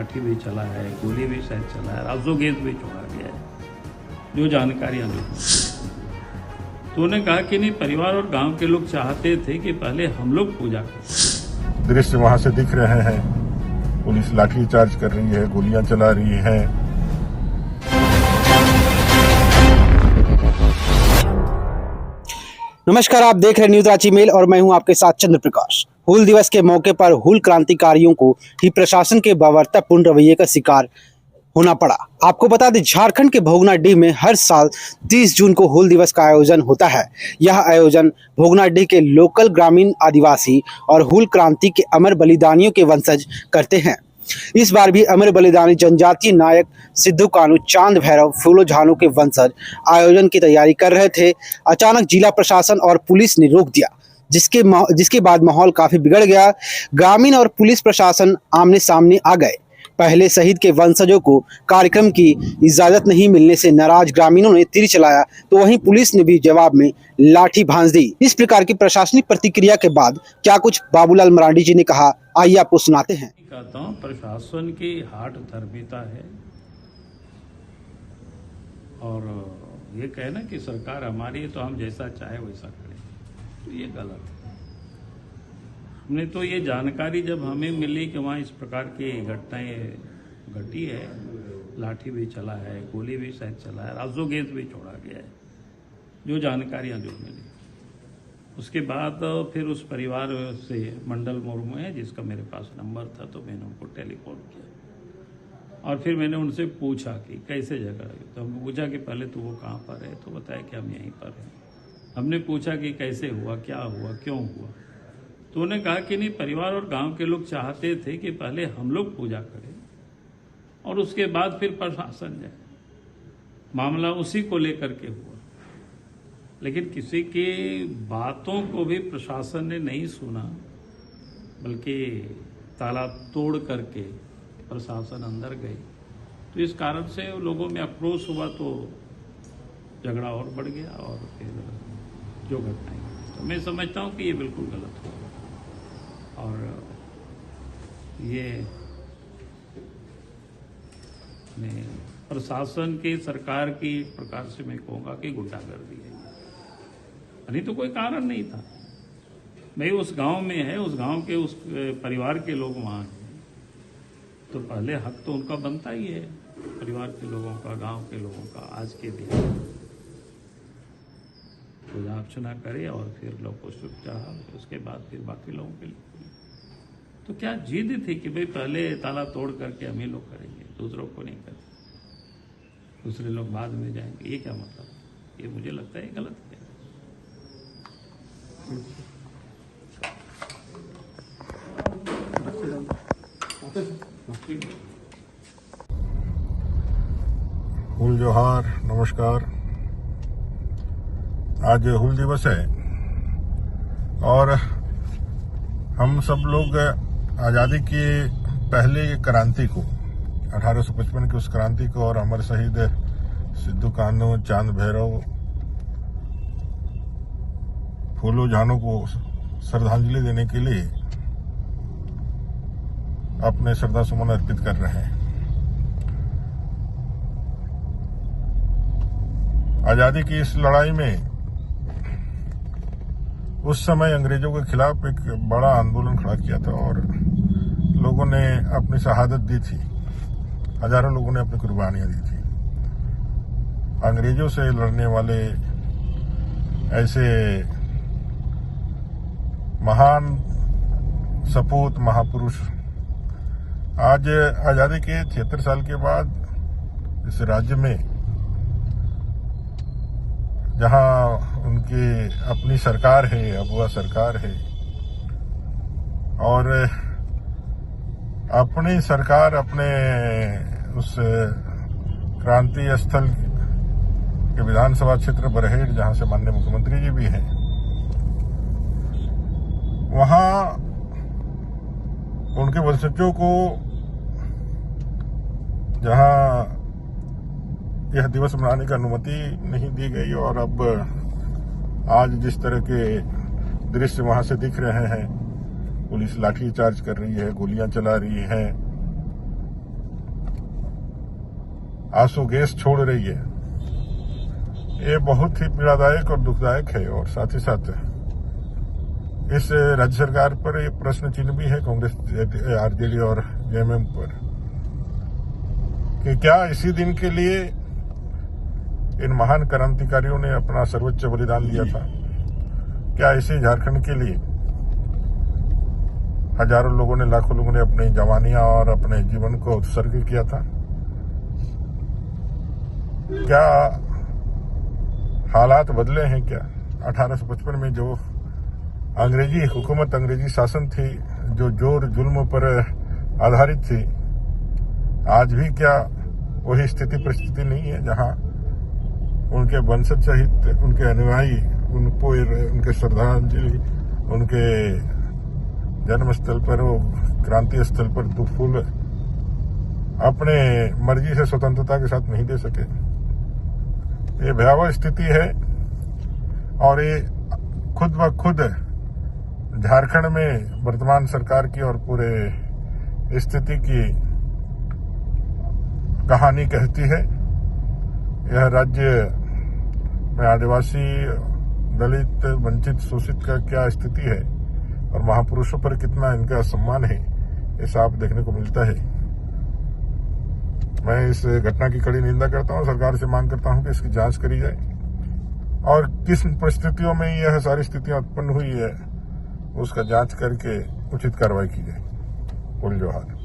लाठी भी चला है, गोली भी शायद चला है, राजो गैस भी छोड़ा गया है, जो जानकारियाँ जो तो उन्होंने कहा कि नहीं, परिवार और गांव के लोग चाहते थे कि पहले हम लोग पूजा करें। दृश्य वहां से दिख रहे हैं, पुलिस लाठी चार्ज कर रही है, गोलियां चला रही है। नमस्कार, आप देख रहे हैं न्यूज रांची मेल और मैं हूं आपके साथ चंद्र प्रकाश। हूल दिवस के मौके पर हूल क्रांतिकारियों को ही प्रशासन के बर्बरतापूर्ण रवैये का शिकार होना पड़ा। आपको बता दें, झारखंड के भोगनाडीह में हर साल 30 जून को हूल दिवस का आयोजन होता है। यह आयोजन भोगनाडीह के लोकल ग्रामीण आदिवासी और हूल क्रांति के अमर बलिदानियों के वंशज करते हैं। इस बार भी अमर बलिदानी जनजातीय नायक सिद्धू कान्हू चांद भैरव फूलो झानो के वंशज आयोजन की तैयारी कर रहे थे। अचानक जिला प्रशासन और पुलिस ने रोक दिया, जिसके बाद माहौल काफी बिगड़ गया। ग्रामीण और पुलिस प्रशासन आमने सामने आ गए। पहले शहीद के वंशजों को कार्यक्रम की इजाजत नहीं मिलने से नाराज ग्रामीणों ने तीर चलाया, तो वहीं पुलिस ने भी जवाब में लाठी भांज दी। इस प्रकार की प्रशासनिक प्रतिक्रिया के बाद क्या कुछ बाबूलाल मरांडी जी ने कहा, आइए आपको सुनाते हैं। कहता हूँ, प्रशासन की हाट धर्मिता है और ये कहना कि सरकार हमारी है तो हम जैसा चाहे वैसा करें, तो ये गलत है। हमने तो ये जानकारी जब हमें मिली कि वहाँ इस प्रकार की घटनाएं घटी है, लाठी भी चला है, गोली भी शायद चला है, राजो गैस भी छोड़ा गया है, जो जानकारियाँ जो मिली, उसके बाद फिर उस परिवार से मंडल मुर्मू है जिसका मेरे पास नंबर था, तो मैंने उनको टेलीफोन किया और फिर मैंने उनसे पूछा कि कैसे जगह है। तो हमने पूछा कि पहले तो वो कहाँ पर है, तो बताया कि हम यहीं पर हैं। हमने पूछा कि कैसे हुआ, क्या हुआ, क्यों हुआ, तो उन्होंने कहा कि नहीं, परिवार और गांव के लोग चाहते थे कि पहले हम लोग पूजा करें और उसके बाद फिर प्रशासन जाए। मामला उसी को लेकर के हुआ, लेकिन किसी की बातों को भी प्रशासन ने नहीं सुना, बल्कि ताला तोड़ करके प्रशासन अंदर गए। तो इस कारण से लोगों में आक्रोश हुआ, तो झगड़ा और बढ़ गया और फिर जो घटनाएं, तो मैं समझता हूँ कि ये बिल्कुल गलत हुआ और ये मैं प्रशासन की, सरकार की एक प्रकार से मैं कहूँगा कि गुंडागर्दी है। नहीं तो कोई कारण नहीं था। भाई उस गांव में है, उस गांव के उस परिवार के लोग वहाँ हैं, तो पहले हक तो उनका बनता ही है, परिवार के लोगों का, गांव के लोगों का। आज के दिन पूजा अर्चना करे और फिर लोग को शुभ चाहा, उसके बाद फिर बाकी लोगों के लिए। तो क्या जिद थी कि भाई पहले ताला तोड़ करके हम ही लोग करेंगे, दूसरों को नहीं करेंगे, दूसरे लोग बाद में जाएंगे? ये क्या मतलब? ये मुझे लगता है गलत है। हूल जोहार, नमस्कार। आज हूल दिवस है और हम सब लोग आज़ादी के पहले क्रांति को, 1855 की उस क्रांति को और अमर शहीद सिद्धू कान्हू चांद भैरव फूलो झानो को श्रद्धांजलि देने के लिए अपने श्रद्धा सुमन अर्पित कर रहे हैं। आजादी की इस लड़ाई में उस समय अंग्रेजों के खिलाफ एक बड़ा आंदोलन खड़ा किया था और लोगों ने अपनी शहादत दी थी, हजारों लोगों ने अपनी कुर्बानियां दी थी। अंग्रेजों से लड़ने वाले ऐसे महान सपूत महापुरुष आज आजादी के 76 साल के बाद इस राज्य में, जहां उनकी अपनी सरकार है, अगुआ सरकार है, और अपनी सरकार अपने उस क्रांति स्थल के विधानसभा क्षेत्र बरहेट, जहां से माननीय मुख्यमंत्री जी भी हैं, वहां उनके वंशजों को जहां यह दिवस मनाने की अनुमति नहीं दी गई और अब आज जिस तरह के दृश्य वहां से दिख रहे हैं, पुलिस लाठी चार्ज कर रही है, गोलियां चला रही है, आंसू गैस छोड़ रही है, ये बहुत ही पीड़ादायक और दुखदायक है। और साथ ही साथ इस राज्य सरकार पर ये प्रश्न चिन्ह भी है कांग्रेस, आरजेडी और जेएमएम पर कि क्या इसी दिन के लिए इन महान क्रांतिकारियों ने अपना सर्वोच्च बलिदान दिया था? क्या इसी झारखंड के लिए हजारों लोगों ने, लाखों लोगों ने अपनी जवानियां और अपने जीवन को उत्सर्ग किया था? क्या हालात बदले हैं? क्या 1855 में जो अंग्रेजी हुकूमत, अंग्रेजी शासन थी, जो जोर जुल्म पर आधारित थी, आज भी क्या वही स्थिति परिस्थिति नहीं है जहां उनके वंशज सहित उनके अनुयायी उनको, उनके श्रद्धांजलि, उनके जन्म स्थल पर, वो क्रांति स्थल पर दो फूल अपने मर्जी से स्वतंत्रता के साथ नहीं दे सके? ये भयावह स्थिति है और ये खुद ब खुद झारखंड में वर्तमान सरकार की और पूरे स्थिति की कहानी कहती है। यह राज्य में आदिवासी, दलित, वंचित, शोषित का क्या स्थिति है और महापुरुषों पर कितना इनका सम्मान है, ये साफ देखने को मिलता है। मैं इस घटना की कड़ी निंदा करता हूं, सरकार से मांग करता हूं कि इसकी जांच करी जाए और किस परिस्थितियों में यह सारी स्थितियां उत्पन्न हुई है उसका जांच करके उचित कार्रवाई की जाए। बोल जोहार।